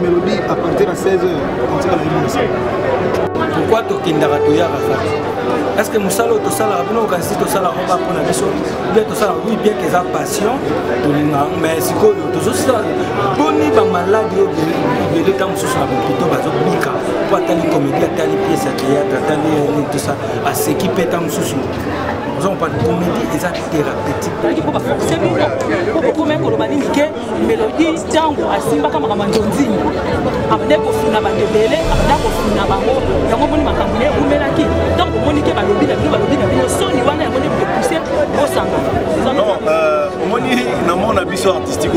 Mélodie à partir de 16h. Pourquoi tu est-ce que nous allons tout ça là, nous organiser tout ça là, on va prendre la mission. Bien tout ça, oui, bien qu'ils aient passion, mais si quoi, tout ça, bonne ba maladie, les temps sous la plutôt bazo bika, pour attendre une comédie, attendre une pièce à théâtre, attendre tout ça, à s'équiper tant sous. Nous avons pas de comédie, ils ont thérapeutique. Il faut pas forcer pour comment on va dire mélodie, tango, asimba comme Ramanjonzi. Après pour finir ba debele, après pour finir ba ho, yango moni makamune ou melaki. Donc moni ke ba lobi na bino soni wana ya moni pousser au sanga. Non, moni na mon ambition artistique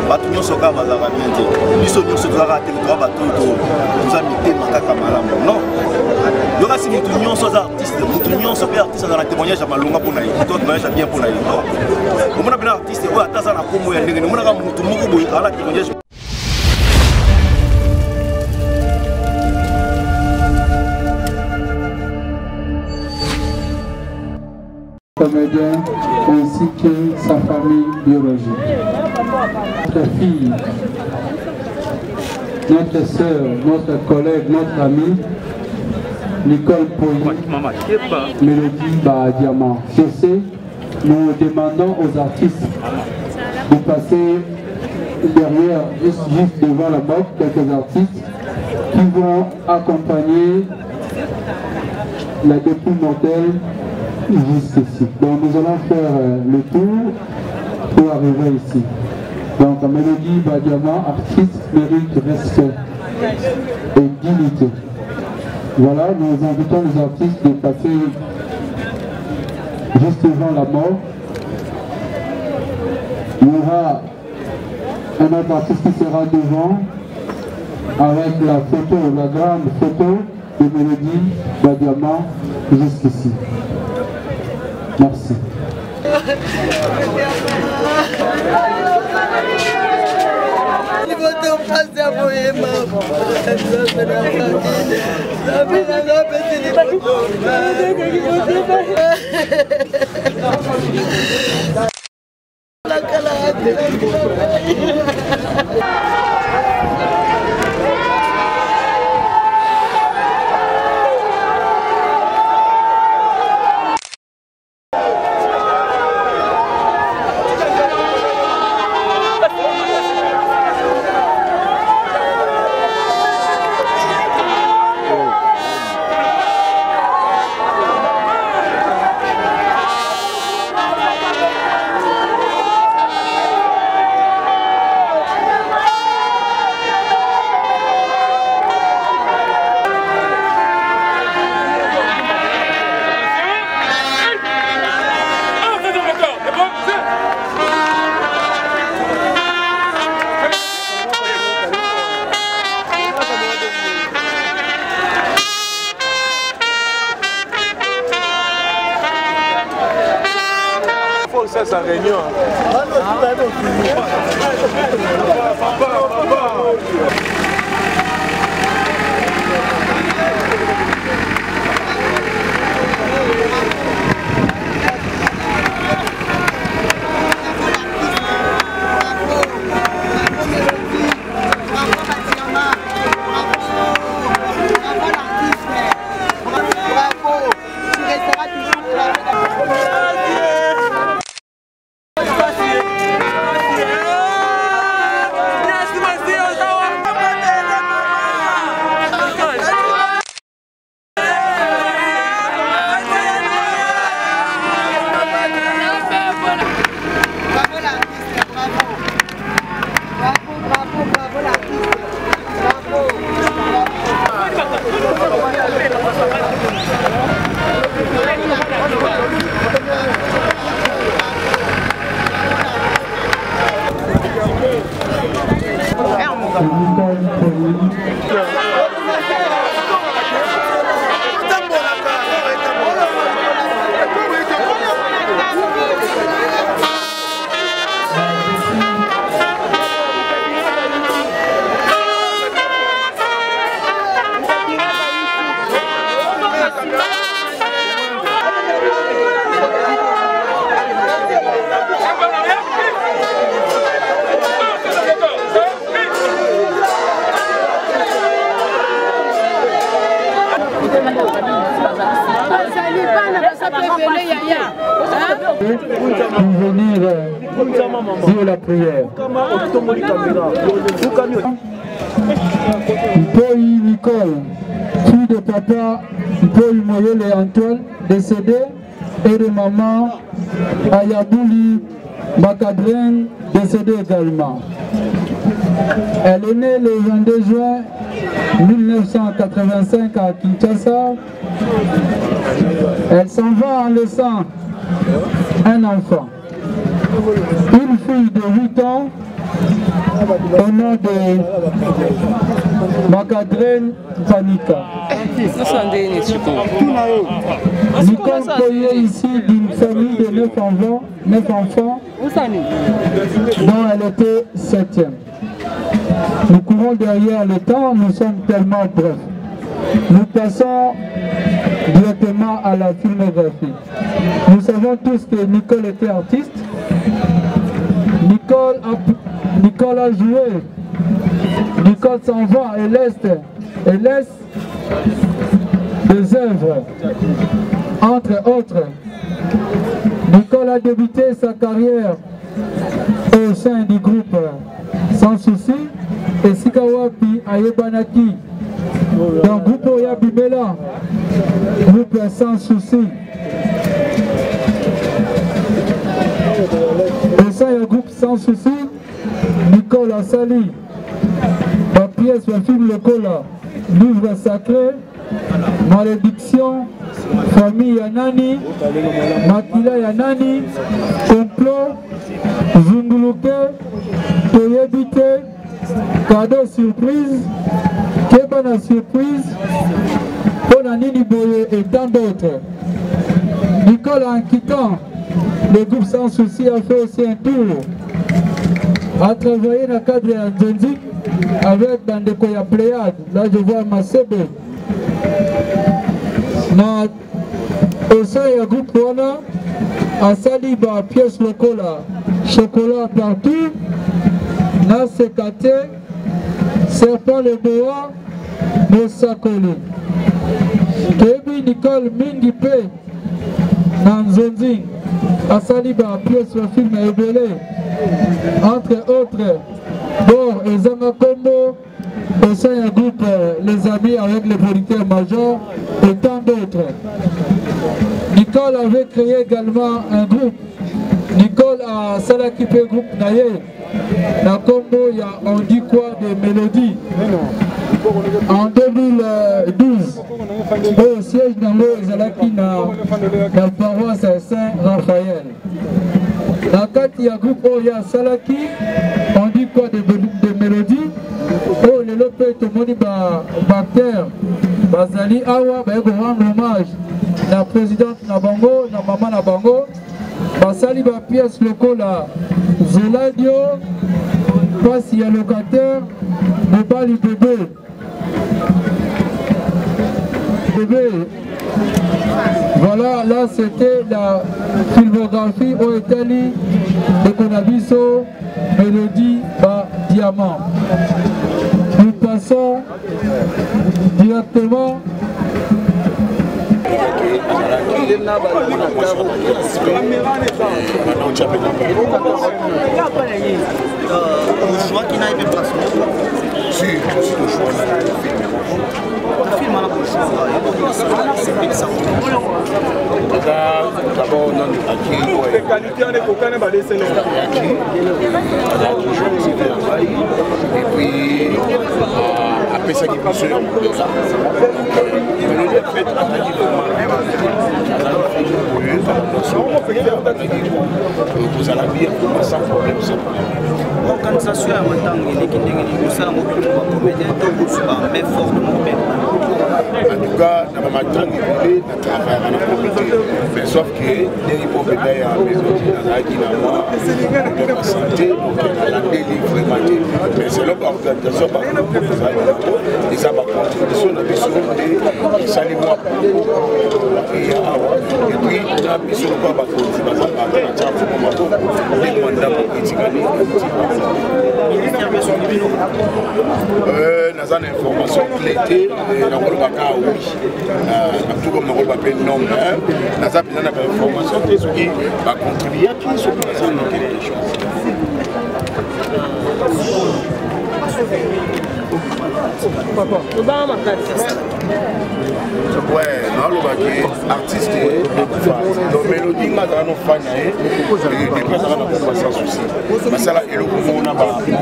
ba tout nyonso ka bazaka bien te. Biso nyonso tozaka te to ba tout nous a mité makaka malamu. Non. Donc si mutu nyonso za artiste, mutu nyonso pe artiste dans la témoignage à malonga pour naï. Toi témoignage bien pour naï. On mona bien artiste ou ataza na komo ya ndenge. Mona ka mutu moko boy ala témoignage. Comédien ainsi que sa famille biologique. Notre fille, notre soeur, notre collègue, notre amie, Nicole Poyi, Mélodie Diamant. Sur ce, nous demandons aux artistes de passer derrière, juste devant la boîte, quelques artistes qui vont accompagner la dépouille mortelle juste ici. Donc nous allons faire le tour pour arriver ici. Donc Mélodie Diamant, artiste, mérite respect et dignité. Voilà, nous invitons les artistes de passer juste devant la mort. Il y aura un autre artiste qui sera devant avec la photo, la grande photo de Mélodie Diamant jusqu'ici. Merci. Ça réunion. venir dire la prière. Mpoi Nicole, fille de papa Mpoi Moyele et Antoine, décédé, et de maman Ayabouli Makadren, décédée également. Elle est née le 22 juin 1985 à Kinshasa. Elle s'en va en laissant un enfant. Une fille de 8 ans au nom de Makadren Panika. Nicole Koye ici d'une famille de 9 enfants dont elle était 7e. Nous courons derrière le temps, nous sommes tellement brefs. Nous passons directement à la filmographie. Nous savons tous que Nicole était artiste. Nicole a joué. Nicole s'en va et laisse des œuvres. Entre autres, Nicole a débuté sa carrière au sein du groupe Sans Souci et Sikawapi Ayebanaki. Dans le groupe Oyabimela, groupe Sans Souci. Au sein du groupe Sans Souci, Nicole a sali la pièce, le film Le Cola, livre sacré, malédiction, famille Yanani, Makila Yanani, complot, Zunguluke, Toyebite, cadeau surprise, Kebana surprise, Ponanini Boye et tant d'autres. Nicole, en quittant le groupe Sans Souci, a fait aussi un tour, a travaillé dans le cadre de Nzonzi avec Bandekoya Pléade. Là je vois Masebe. Au sein du groupe Wana, a sali ba pièce lokola, chocolat partout, na sekate, serpent le boa, Mosakoli. Kebi Nicole Mingi Pe, Nanzonzi, a sali ba pièce le film Ebele, entre autres, Bor et Zanga Combo, au sein du groupe Les Amis avec les producteurs majors et tant d'autres. Nicole avait créé également un groupe. Nicole a Salakipé groupe Naye. La combo, il y a on dit quoi de mélodie. En 2012, au siège d'Ango Zalaki dans la paroisse Saint-Raphaël. Dans il y a un groupe où il y a Salaki, on dit quoi de mélodie. Oh, le lopé, tout le monde Bacter, Bazali Awa, il faut rendre hommage à la présidente Nabango, la maman Nabango, Basali ba pièce locale à Zeladio, passe il y a locataire, le bal du bébé. Voilà, là c'était la filmographie au Italie de Konabiso, Mélodie par Diamant. Nous passons directement le choix qui n'a pas passé. Si, je suis le choix. Le film a d'abord, on a les qualités, on est coquin, on va laisser les et puis, après ça, il peut se faire. L'organisation a un temps en tout cas, dans ma tante, on travaille dans le comité. Mais sauf que les propriétaires à la maison, dans la santé, donc on a délivré. Mais c'est l'organisation par exemple, et ça va contribuer dans les choses et ça les voit. Et puis, on a mis sur le corps dans une information l'été, dans le bac oui. Tout comme dans le bac non, dans sa besoin d'information, ce qui va contribuer à qui se passe dans quelque chose. Ouais, non, le bac artiste, donc mélodie, ma dans nos fans, et puis ça va pas sans souci. Mais ça là, il y a le mot on a pas, mais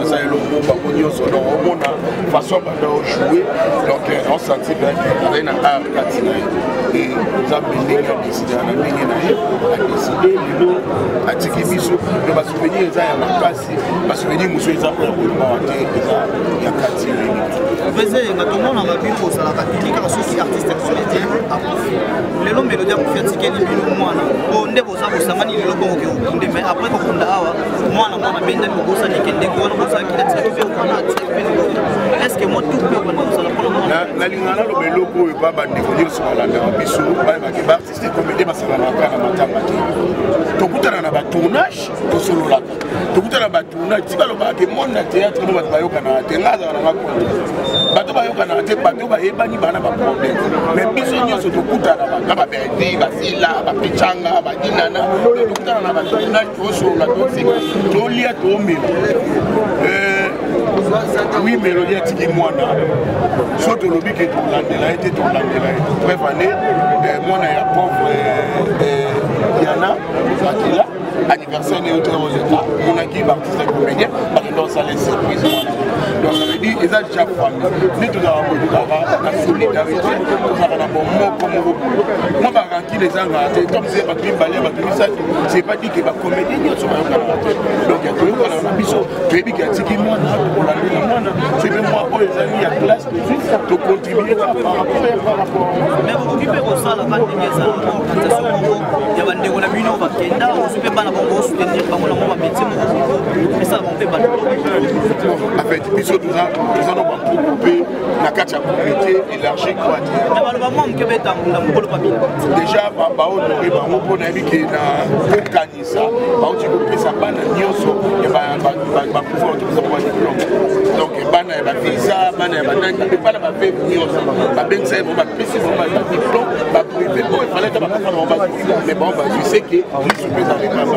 ça il y a le mot pas connu sur le mot on a façon de jouer, donc on sentit bien qu'il y a une art et nous avons décidé à décider à tirer bisou, de va souvenir ça à la place, va souvenir monsieur ça pour il y a 4 Faisait tout le monde a vu pour ça la technique à ceux artistes extraordinaires les longs mélodies pour faire ticket les billes moi on ne vous a ça mani le bon que mais après quand on a moi on a bien de vous ça qui est quoi on ça qui est est-ce que moi tout peut on ça la lingana le meloko et pas bande de sur la biso ba ba artiste comédie ba ça na kana matanga to kutana na ba tournage to solo la to kutana ba tournage tika lo ba ke monde théâtre no ba yoka na tengaza na makonde bato bayoka na te bato bayebani bana ba problème mais biso nyonso to kutana ba ba bedi ba sila ba pichanga ba dinana to kutana na ba tournage to solo la to lia to milo oui mélodie tiki mwana surtout le but que tout l'andela était tout l'andela bref année mwana ya pauvre Diana Makila anniversaire né autour aux États on a qui artiste comédien dans ça les surprises donc ça veut dire ils ont déjà famille ni tout la solidarité tout ça na bon mot comme moi par qui les gens comme c'est pas bien balé ça c'est pas dit que ba comédien ni sur donc il y a tout on a biso baby qui a tiki moi pour la mwana c'est même moi pour les amis à classe de contribuer par rapport mais vous occupez au ça la bande de ça il y a bande on a mis on va kenda on se fait pas la bongo soutenir pas mon amour métier mais ça on fait pas en fait biso tout ça nous va couper la carte à communauté élargie quoi dire mais malheureusement on peut être dans le pas déjà ba honorer ba on a vu que na kanisa ba on dit que ça bana nyonso et ba pouvoir tout ça pour diplôme donc bana ba visa bana ba nani pas la ba fait nyonso ba ben ça ba pesi ba diplôme ba privé bon il fallait pas faire on va mais bon je sais que je peux dans les travaux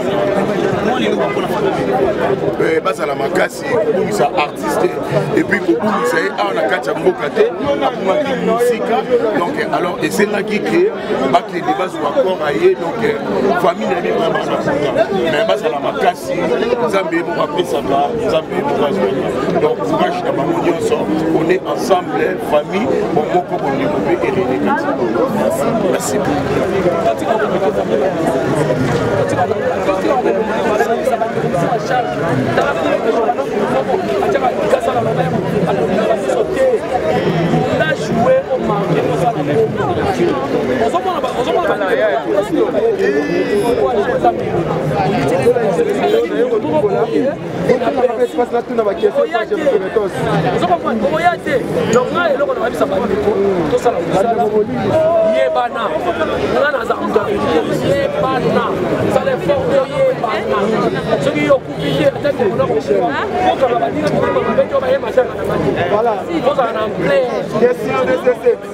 moi les pour la famille basa la makasi pour ça artiste et puis pour ça on a kacha mbokate akuma musika donc alors et c'est là qui que ba que les débats sont encore aillés donc famille n'est vraiment mais basa la makasi Zambé pour appeler ça là Zambé pour donc courage dans mon nyonso on est ensemble famille bon moko pour développer et réunir merci on a joué au marché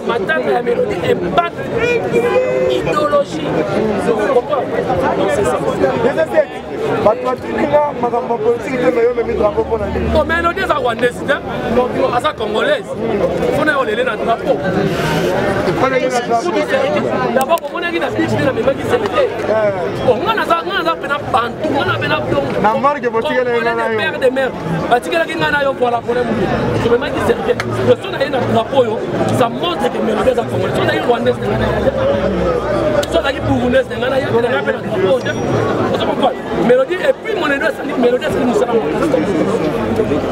Madame la mélodie est pas idéologie. Oh, mélodie est rwandaise, à congolaise. Il faut aller dans le drapeau. D'abord, on a dit la biche de la mémoire qui s'est mettée. On a bantou, on a plomb. On a des pères des mères. Parce que la guinée a eu pour la problème. Je me dis que le son a eu un drapeau, ça montre que les mélodies sont congolaises. On a eu rwandaise, on a eu bourgounais, on a eu un drapeau. Mélodie, et puis mon édouard, c'est une mélodie, c'est une savane.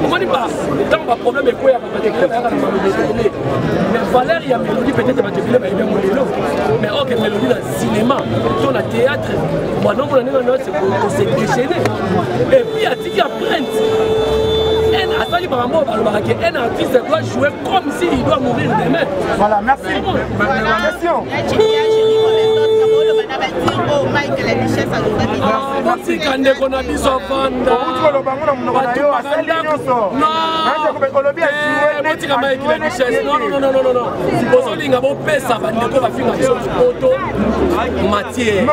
On dit pas, dans le problème est quoi, mais Valère, il y a mélodie, peut-être, mais ok, mélodie dans le cinéma, dans le théâtre, moi non, c'est déchaîné. Et puis, il y a Tiki Prince. Un artiste doit jouer comme s'il doit mourir demain. Voilà, merci. Question. Mike la richesse botika ndeko na biso vanda botika Mike la richesse non bozolinga bopesa bandeko bafinga biso poto matière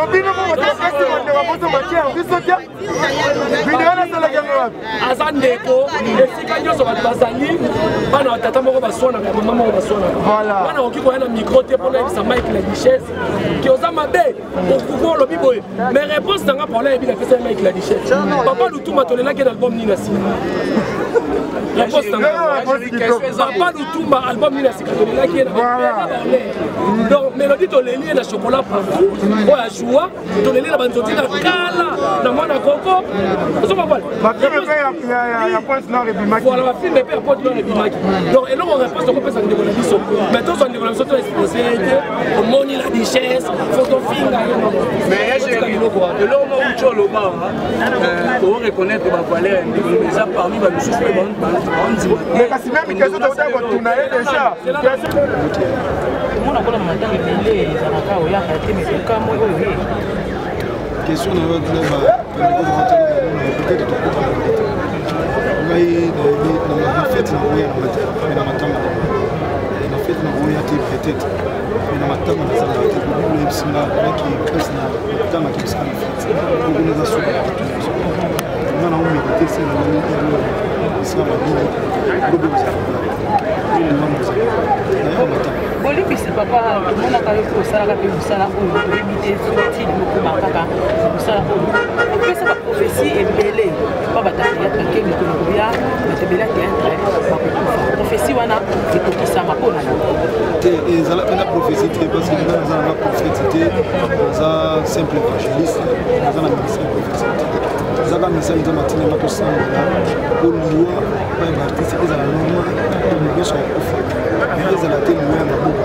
aza ndeko esika nyonso bato bazali bana batata moko baswanaka mama moko baswanaka bana okoki koya na micro te mpona yebisa Mike la richesse ki oza mabe okuko olobi boye mais réponse nanga problème ebi napesa ya Mike la richesse papa lutumba tolelaki na album nini na sika réponse nanga papa lutumba album nini na sika tolelaki na donc mélodie toleli na chocolat partout oyo ajoua toleli na banzoti na kala na mwana koko ozomapala voilà bafilme mpe ya pote nord ebimaki donc eloko réponse tokopesa ndeko na biso mais tozwa ndeko na biso to expose ete omoni la richesse fotofinga eloko mouti oloba oreconnaître bavaleur ya ndeko eza parmi bamisusu mpe kasi même question tokotuna ye déjà omona kona matanga ebele ezalaka oyaka te mekokamo oyo ye question na yo tuna peut-être tokota ngai na fête na oya na matanga na fête na oya te peut-être na matanga na zala te le bisinga ki kres na matanga ki bisinga fête ko na suka na o mérité c'est na ni ça va bien ko be ça bolibisi papa tomonaka yo kosalaka mpe mosala oyo toyebi te sotili mokoma kaka mosala oyo opesa baprophétie ebele mpa batayatake mikolo koya bato ebele ya théâtre bakokufa prophétie wana ekokisama mpona te ezala mpena prophétie te parce que nga naza nanga prophète te naza simple évangéliste naza na ministère prophétie te ezaka message nzambe atinanga tosambela po liwa pa ya baartiste ezala normal to mobeso akofa ezala te liwa ya maboko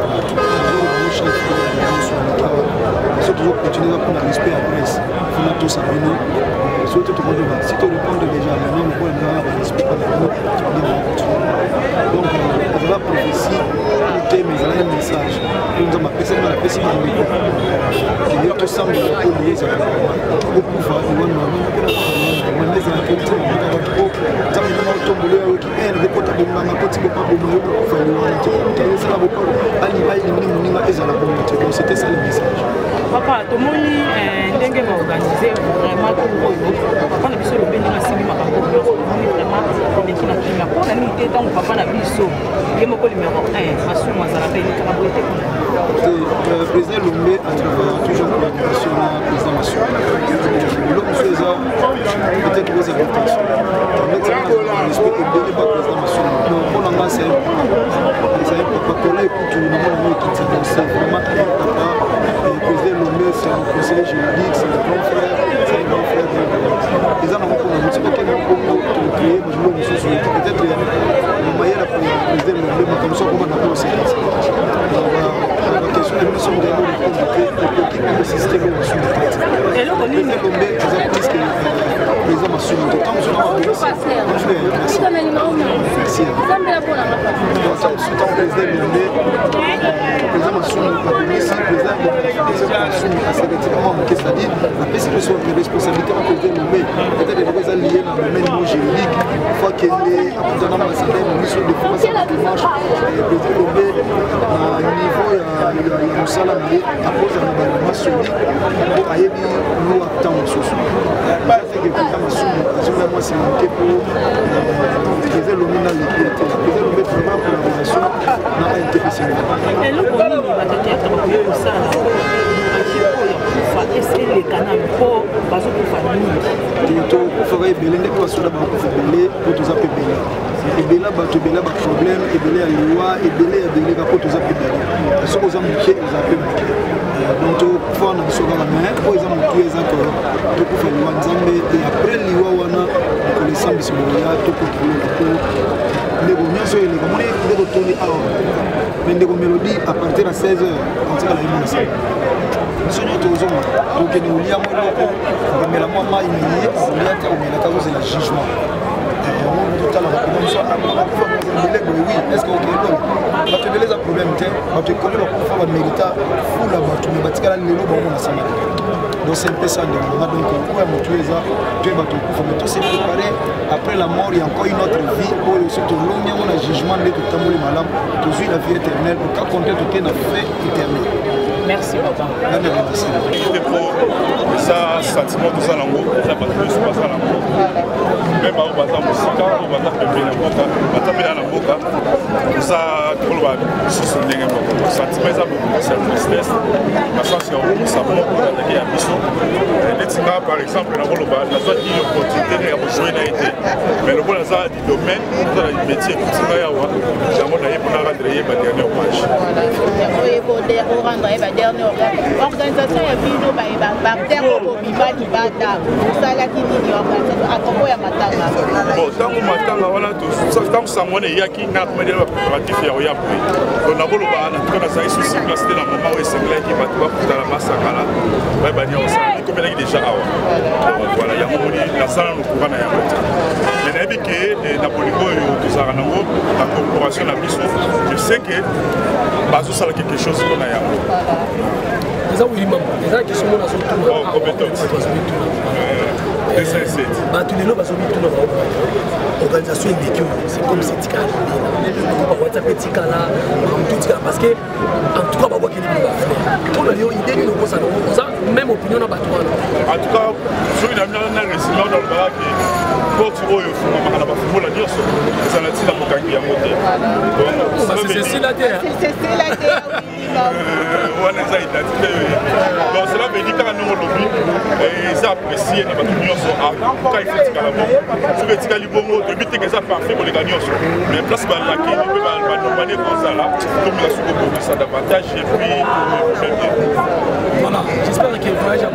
so tozocontinue mpona respect ya presse fona tosabini soki tokodoba si torépondre déjà maintenant mokola nzala na barespect pa na bino donc ezala prophétie te mais ezala ya message po nzambe apesaki na apesi bandeko kende tosambela po liwa ezala okufa ewana ezala te ntina makaka po nzambe nanga otombolo ya oki ekota bomanga koti bopa bomayo bokufa liwana te ezala bopalo aliba elimini moninga ezala bongo te donc c'était ça le message papa tomoni ndenge baorganize vraiment oyo papa na biso lobendi nasimbi makambo nyonso tomoni vraiment eleki na kimia mpona nini te ntango papa na biso ye moko numéro 1 masumu azalaka elekaka boye te mpona président Lombe à travers toujours collaboration na président Masumu eloko mosusu eza peut-être vos invitations respect ebele ba président Masumu donc mpona nga c'est un papa kola ekutu na mwana mo ekiti donc c'est vraiment un papa président Lombe c'est un conseiller juridique c'est un grand frère eza na moko na motu bakende bongo tocréer babilo mosusu peut-être mayela président Lombe makambo so akoma na conseillance question de mission de l'économie le système Masumu eloko nini Lombe eza plus que président Masumu tant que c'est-à-dire apesi biso responsabilité na président Lombe peut-être eloko eza lié na domaine mo juridique fois kende akutana na basalaire na biso de fois ça dimanche président Lombe na niveau ya mosala na ye apoza na balema soli po ayebi lwa ntango mosusu baseke président Masumu azonga mwasi moke po président Lombe na leki te président Lombe vraiment collaboration na ANTPC eloko nini batateatre bakoyo kosala eselekana mpo bazokufa nini tokufaka ebele ndenge basoda bakokufa ebele po toza mpe ebele ebele bato ebele baproblème ebele ya liwa ebele ya beleka po toza mpe ebele soki oza moke oza mpe moke donc tokufa na biso kaka mais po eza motu eza tokufa liwa nzambe e après liwa wana mikolo esambisi boya tokontroleka po ndeko nyonso eleka moni ndeko toli awa mais ndeko mélodie à partir ya 16h antikala ye mona sala biso nyonso tozonga tokende kolia mwa eloko komela mwa mai meye kolia te komelaka kozela jugement totala bakoma biso bakufa bele boye wi estce okelo bato ebele eza problème te bato ekoli bakufa bamérita fula bato me batikala lelo bango na nsima Donc c'est un peu ça de moi. Donc pourquoi mon Dieu ça, Dieu va te couper. Mais tout s'est préparé. Après la mort, il y a encore une autre vie. Où surtout long, on a jugement de tout le malade. Toujours la vie éternelle. Pour qu'à compter tout est la fait éternelle. Merci papa. Ça sentiment tout ça lango, ça pas plus pas ça lango. Même au bata musika, au bata pembeni na boka, bata pembeni na boka. Ça tout le monde se souvient de sentiment ça beaucoup c'est tristesse. Parce que ça montre que il y a mission. Et par exemple dans le bas, la zone qui opportunité à jouer n'a été. Mais le bon ça du domaine, dans le métier tout ça ya wa. Jamon na yé pour rendre ba dernier hommage. Oui, pour rendre ba dernier hommage. Organisation ya bino ba parterre au bibali bata. Ça la qui dit organisation à propos ya matanga. Bon, tant que matanga voilà tout ça tant que ça mone yaki na ko medela préparatif ya ya pour. Donc na bolo ba na tout na ça ici place de la maman et c'est là qui va tout pour la massacre. Ba dia ça comme elle est déjà awa. Voilà, il y a moni la salle no courant na ya côté. Mais na biki na poligo tout ça na ngo la corporation na biso. Je sais que bazo ça quelque chose qu'on a ya. Eza oui maman, eza question na so tout. Bon, compétence. Tous les lots organisation c'est comme c'est tika parce que en tout cas on a idée de même opinion en tout cas ceux qui ont récemment dans le bar porte c'est c'est la terre donc cela veut dire que nous lobby et ça apprécié dans notre union quand il fait ce que tu as libongo de but que ça parfait pour les gagnants mais place par là qui peut va demander comme ça là comme la sous pour ça davantage et puis voilà j'espère que voyage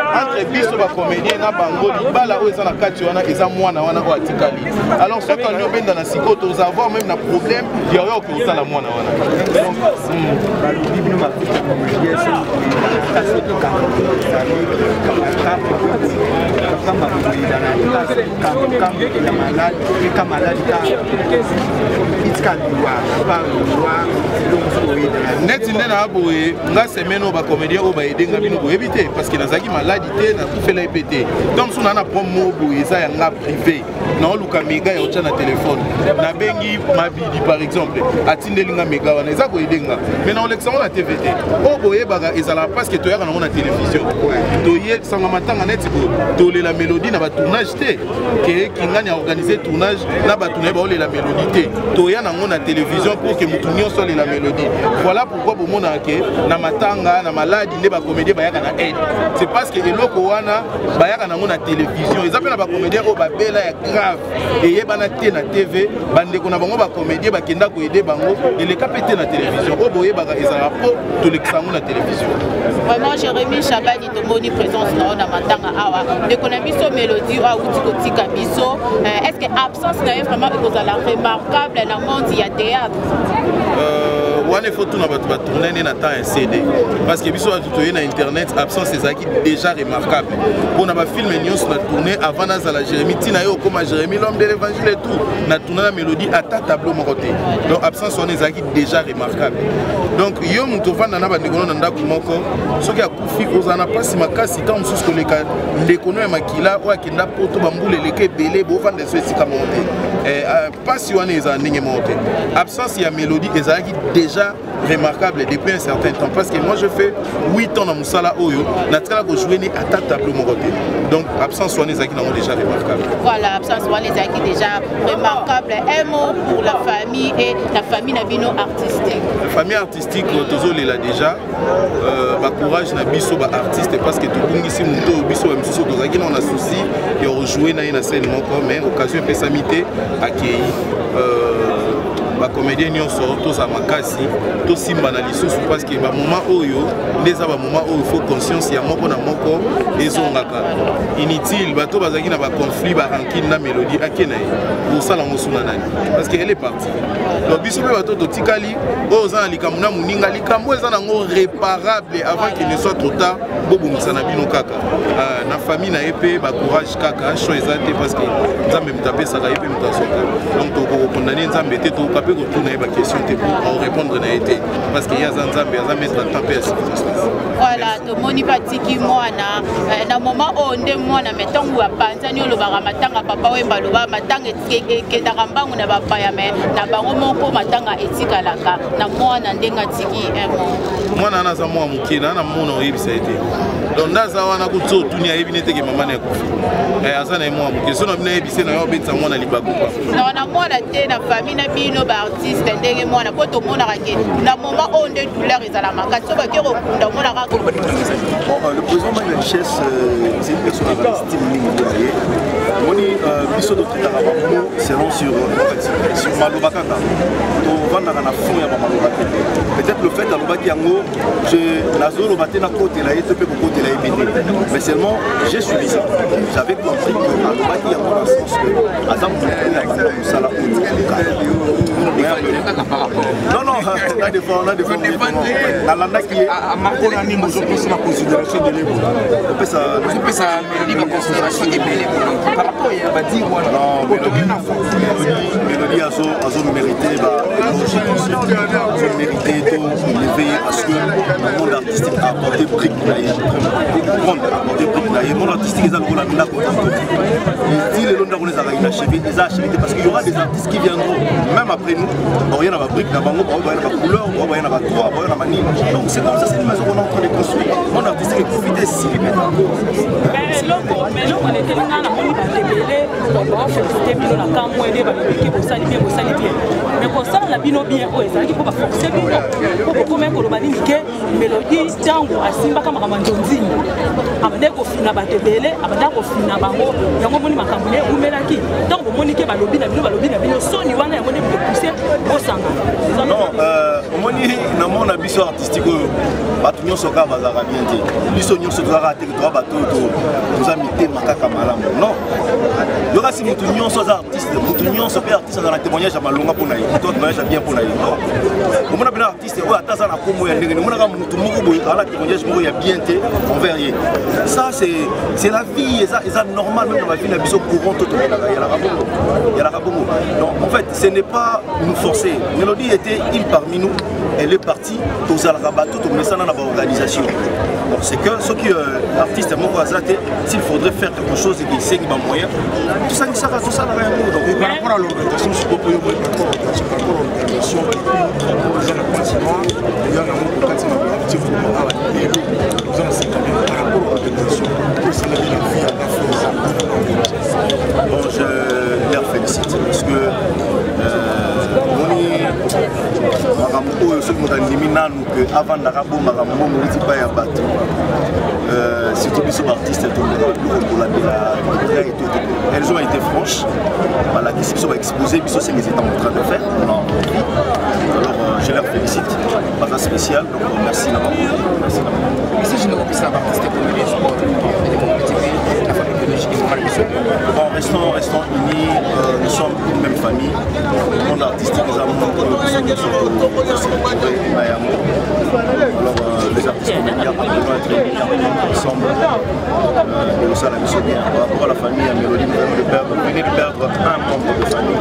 entre biso ba comédien na bango libala oyo eza na kati wana eza mwana wana oyo atikali alors soki ani obenda na sikoyo toza avoir même na problème ya oyo okoki kosala mwana wana balobi bino bakuta comédien kasi neti nde na boye nga semaine oyo bacomédien oyo baedenga bino boyebi te parce que nazalaki maladi te nakufela epe te donc mosu na promo boye eza yanga privé naoluka mega ya otya na telefone nabengi mabidi par exemple atindelinga mega wana eza koyedenga mais naolekisanga na tv te oyo boyebaka ezalaka parce que toyaka nango na télévision toyesanga matanga neti boye tolela mélodie na batournage te ke kingani aorganize tournage na bato na ye baolela mélodie te toya nango na télévision pour ke motu nyonso alela mélodie voilà pourquoi bomonaka ke na matanga na maladi nde bacomédien bayaka na aide c'est parce que eloko wana bayaka nango na télévision eza mpe na bacomédien oyo babela ya grave eyebana te na tv bandeko na bango bacomédien bakenda koyede bango eleka mpe te na télévision oyo boyebaka ezalaka mpo tolekisa yango na télévision. Vraiment Jérémy Chabani tomoni présence na matanga awa ndeko na biso mélodie oyo awuti kotika biso est-ce que absence na ye vraiment ekozala remarquable na monde ya théâtre? wana faut tout na bato batourne ne na temps un CD parce que biso bato toye na internet absence ezalaki déjà remarquable mpona bafilme nyonso na tourné avant nazala Jérémy ntina ye okoma Jérémy l'homme de l'évangile et tout na tourné na mélodie ata tableau moko te donc absence wana ezalaki déjà remarquable donc yo moto ovanda na bandeko na ndako moko soki akufi kozala na mpasi makasi ntango mosusu koleka ndeko ya makila oyo akenda poto bambula eleka ebele bovanda so esika moko te mpasi wana ezala ndenge moko te absence ya mélodie ezalaki déjà remarquable depuis un certain temps parce que moi je fais 8 ans dans Moussala Oyo natikala ko jouer ni ata tableau mon côté donc absence wana ezaki nango déjà remarquable. Voilà, absence wana ezaki déjà remarquable. Un mot pour la famille et la famille nabino artistique. La famille artistique tozolela déjà ba courage na biso ba artiste parce que tobungisi muto biso ba misusu tozaki na on a souci de rejouer na une scène moko mais occasion pesamité accueilli bacomédien nyonso toza makasi tosimba na lisusu parce que bamoma oyo ndeza bamoma oyo faut conscience ya moko na moko ezongaka inutile bato bazalaki na baconflit barankine na mélodie ake na ye kosala mosuna nani parce que elle est partie donc biso mpe bato totikali oyo oza na likambo na moninga likambo eza nango réparable avant qu'il ne soit trop tard bobongisa na bino kaka na famille na ye mpe bacourage kaka cho eza te parce que nzambe moto apesaka ye mpe moto asoka donc tokokondane nzambe te tokoka peut retourner ma question pour répondre à été parce qu'il y a Zanzambe, il y a mettre en tapé à voilà, tout le monde va dire que moi, na moment où on est moi, na mettons où à Panzani, le baramatanga, papa ou baloba, matanga et que d'aramba on n'a pas yamé, na baromo ko matanga etika laka, na moi na ndenga tiki moi na za moi mukina na mono yebisa été. Donc ndaza wana kutso tunia ebinete ke mama na kufi. Azana moi muke sono bina yebisa na yo betsa moi na libaku pa. Non na moi na te na famille na bino ba artiste ndenge moi na poto mona rake. Na moment où on est douleur ezala makatso ba ke rokunda mona rake. Le président de la richesse, c'est une personne qui estime Moni biso de Trakarabamo, c'est long sur Malobakaka. On va dans la fond et à Malobakaka. Peut-être le fait d'Alobaki Yango, je Nazoro Baté na côté la ETP pour côté la EBD. Mais seulement, j'ai suivi ça. J'avais compris que Alobaki Yango dans le sens que Azam ça la non, non, on a des fois, la landa qui est à Marco Nani, je pense la considération de l'Ébo. On peut ça la considération de l'Ébo. Par rapport à Badi, Mélodie a mérité, a mérité de lever parce que le monde artistique a apporté brique le monde artistique est à la si les Londres les a achevé, parce qu'il y aura des artistes qui viendront, même après nous, il y a des briques, il y a des couleurs, il y a des toits, il y a des manies. Donc c'est comme ça, c'est une maison qu'on est en train de construire. Le monde artistique est profité si mais là, on était là, on a félicité Bino la camp, on a dit que ça allait bien, mais pour ça, on a Bino bien, ça dit qu'on va forcer Bino. Pour combien qu'on a dit que Mélodie, Django, Asimba, comme Ramandonzi, Abadek au final, Batebele, Abadek au final, Bango, Yango Moni Makamune, ou Melaki. Donc, on monique Balobi, la Bino, Sony, on a poussé au sang. Non, on a biso artistique, bato nyonso ka bazaka bien te. Biso nyonso tozaka te to bato to amité makaka malamu. Non. Yoka si mutu nyonso za artiste, mutu nyonso pe artiste za na témoignage ya malonga pona ye. To témoignage bien pona ye. Non. Omona bina artiste o ataza na komo ya ndenge. Omona ka mutu moko boye ala témoignage moko ya bien te envers ye. Ça c'est la vie, ça normal même dans la vie na biso courant to ya la kabongo. Non, en fait, ce n'est pas nous forcer. Mélodie était une parmi nous. Elle est partie, tous à la rabatou, tout le dans la organisation. C'est que ceux qui artistes s'il faudrait faire quelque chose et qu'ils sait qu'il y a moyen, tout ça n'a rien à voir. Par rapport à l'organisation, je peux vous dire par rapport à l'organisation, bon, je les félicite parce que avant surtout les artistes elles ont été franches. Voilà, qui sont exposées, ce qu'ils étaient en train de faire. Alors je les félicite. Pas spécial, donc merci d'avoir. Si je ne peux pas artiste pour les sports, la famille biologique bon, restons unis, nous sommes une même famille. Le monde artistique des amours, alors les artistes comédiens doivent être unis ensemble. Et ça, la mission bien. Par rapport à la famille, à Mélodie, vous venez de perdre un membre de famille.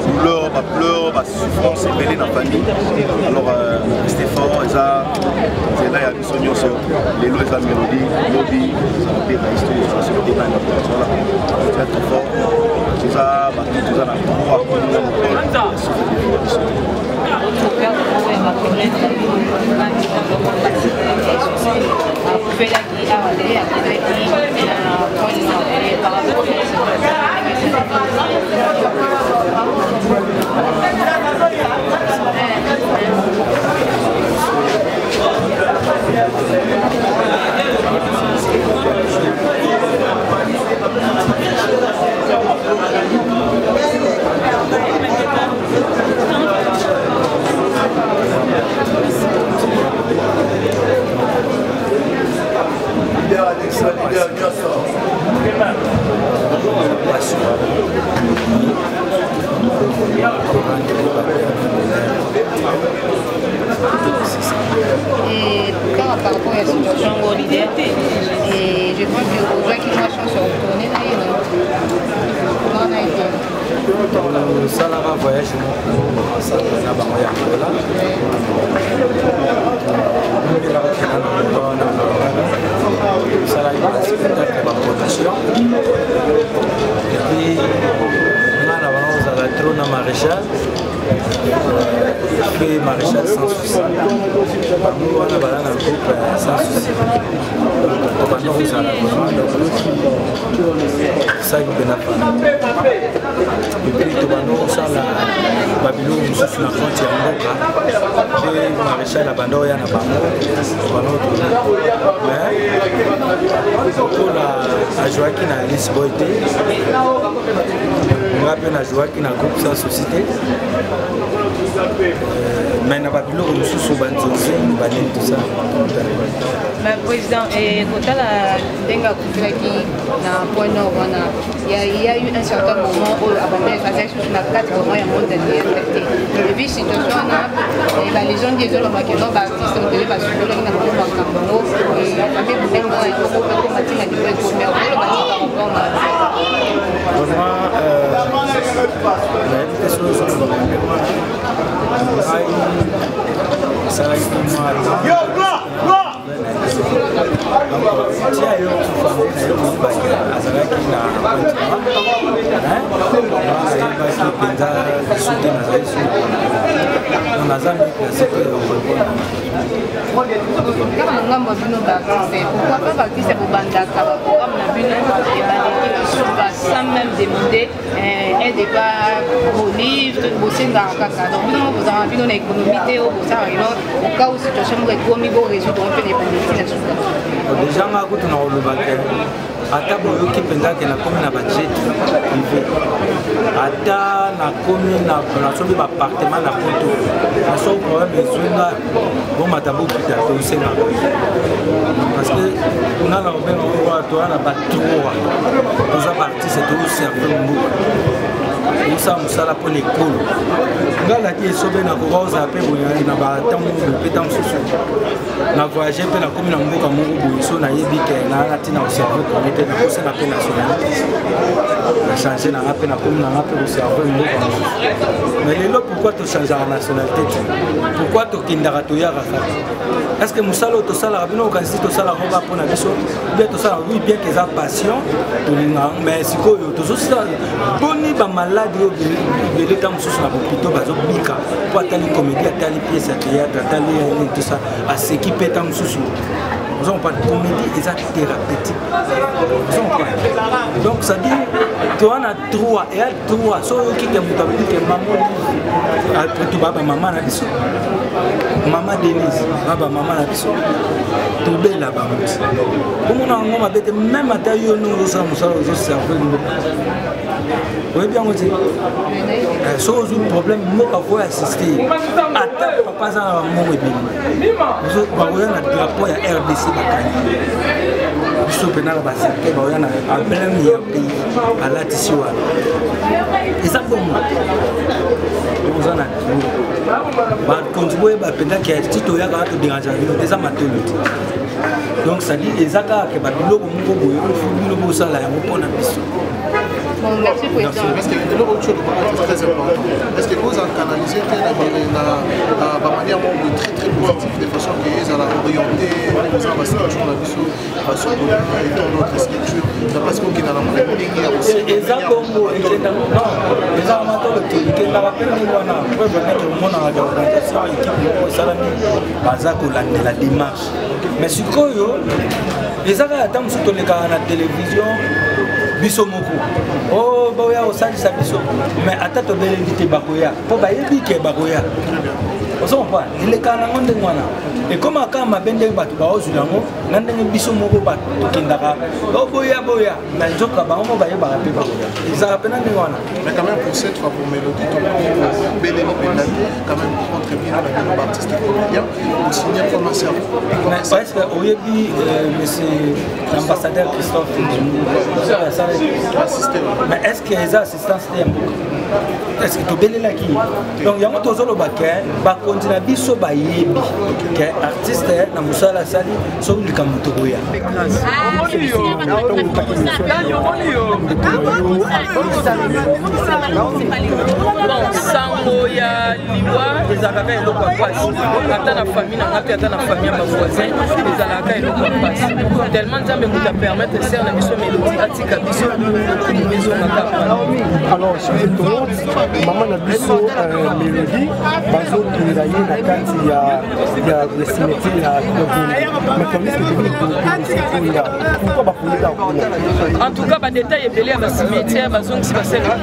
Douleur, pleurs, souffrance, et mêlée dans la famille. Alors, restez forts, et ça, c'est là, il y a des soignants sur les lois de la Mélodie, lobby, ça va faire l'histoire, ça va faire l'histoire. C'est très fort. Tout ça, tout ça, Et par rapport à la situation et je pense que les gens qui marchent sont retournés comment on a été tosalaka voyage moko na bango ya ngola ombelaka kena na moto wana tosalaki baspectacle baproduction epuis nga na bango ozala tro na maréchal pe maréchal sans souci bango wana bala na groupe sans souci obanda kozala saki mpena pana epuis tobanda kosala babiloko mosusu na fronte ya mboka pe maréchal abanda oya na bango obanda otuna mais lokola azwaki na lisboy te nga mpe nazwaki na groupe sans société mais na babiloko mosusu banzonze banini tusa président kotala ndenge akufelaki na point nord wana il y a eu un certain moment oyo azali susu na kati vraiment ya monde entier te epuis situation wana balégende ezolobaki no baartiste modele basukoloki na bango makambo yango abe ndenge wana ekokope komatinga niveau ekomi okoloba ti par rapport na nayebi te soki ozoloba ngai esalaki tia yo famille na yo mobali azalaki na ayebaki mpenza biso te nazali su naza miplace te kaka na ngambo bino baartiste pourquoi pas baartiste bobandaka baprogramme na bino ebandeki biso basan même demande un débat bolivre bosengaka kaka donc bino mo bozala bino na économie te oyo bozala ino oka o situation moko ekomi borésoudre mpe na ebandeki na suka deja nga kutu na koloba ke ata boyoki mpenza ke nakomi na bajet privé ata nakomi nasomi bapartement na poto naso problème ezwenga bomata bokita tosengaka parce que nga na kobenga oyo toza na batroa toza baartiste toserve mbuka osala mosala mpo na ekolo nga laki esobe nakoka ozala mpe boyani na batango bopeta mosusu na voyage mpe nakomi na mboka moko boye so nayebi ke naa ntina koserve komi te nakosala mpe nationalité na change nanga mpe nakomi nanga mpe koserve mboka mosusu mais lelo pourquoi tochangeaka nationalité te pourquoi tokendaka toyaka kaka est ce que mosala oyo tosalaka bino okanisi tosalaka oba mpona biso bien tosalaka oui bien keza passion tolingaka mais sikoyo tozosala boni bamaladi oyo ebele ta mosusu na bopito bazobika mpo atali comédie atali pièce ya théâtre atali tosa aseki mpe ta mosusu ozo comprendre comédie eza thérapeutique ozo comprendre donc ça dit toa na droit eya droit so oyoki ke moto abebi ke mama après to baba mama na biso mama denise baba mama na biso tobela bamuti omona yango mabe te même ata yo no ozosala mosala ozoserve mboka oyebi yango te so ozwi problème moko avoy assiste ata papa aza na bamongo ebele bakoya na drapeau ya rdc bakani biso mpena na baserke baoya na ablème ya pays alatisi wana eza bongo oza na bakonzi boyeba mpendaki ya ti toyaka wana toderange bino eza matolo te donc ça dit eza kaka babiloko moko boye bino bosala yango mpona biso. Bon, merci président. Parce que le autre chose est très important. Est-ce que vous avez canalisé la manière très très positive de façon que vous allez orienter les ambassadeurs de l'Abisso sur notre structure parce qu'il y a la monnaie qui a aussi les abongo et les amateurs de qui la rappelle nous on a preuve que le monde a l'organisation équipe salami bazako la démarche mais sikoyo les aga attendent surtout les cas à la télévision biso moko oh boya osalisa biso mais ata tobeleli te bakoya mpo bayebi ke bakoya osompa eleka nango ndenge wana ekoma kaka mabe ndenge bato baozwi yango na ndenge biso moko bato tokendaka boya na nzoka bango mo bayebaka mpe bakoya ezalaka mpe na ndenge wana. Mais quand même pour cette fois pour Mélodie, tout le monde beleli pendant quand même contre bien la artiste comédien pour signer comme un cerveau. Est-ce que vous avez dit, monsieur l'ambassadeur Christophe, mais est-ce que les assistants est-ce que tu es là qui donc il y a un tozo le baquet va continuer à biso bayebi que artiste na musala sali so du kamutoya sango ya liwa ezalaka eloko ya pasi ata na famille na nga mpe ata na famille ya bavoisin ezalaka eloko ya pasi tellement nzambe moto apermettre ser na biso melodi atika biso ezongaka alors mama na biso melodi bazokunda ye na kati ya cimetière ya en tout cas badetail ebele ya bacimetière bazongisi basala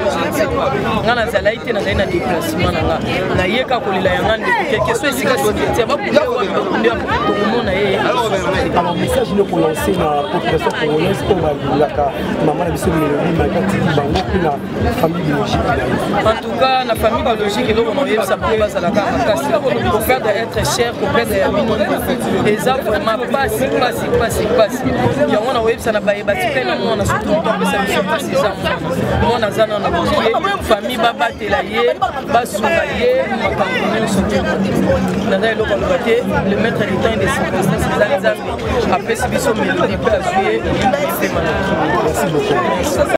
nga nazala ite nazali na déplacement na nga nayeka kolela yanga ndeke so esika cimetière bakunde tokomona ye alors message ne kolancer na population congolaise oyo balingaka mama na biso melodi makatiki bango mpe na famille biologique en tout cas la famille biologique eloko na oyebisa mpo bazalaka makasi koperdre être cher koperdre ya bino eza vraiment pasi yango na oyebisa na bayebati mpe na mwana surtout moto apesa biso mpasi eza mwana aza nana bokie famille babatela ye basunga ye makambo nyonso te naza eloko aloba te le maître du temps et des circonstances eza nzambe apesi biso melodi mpe azwi ye mpe manaki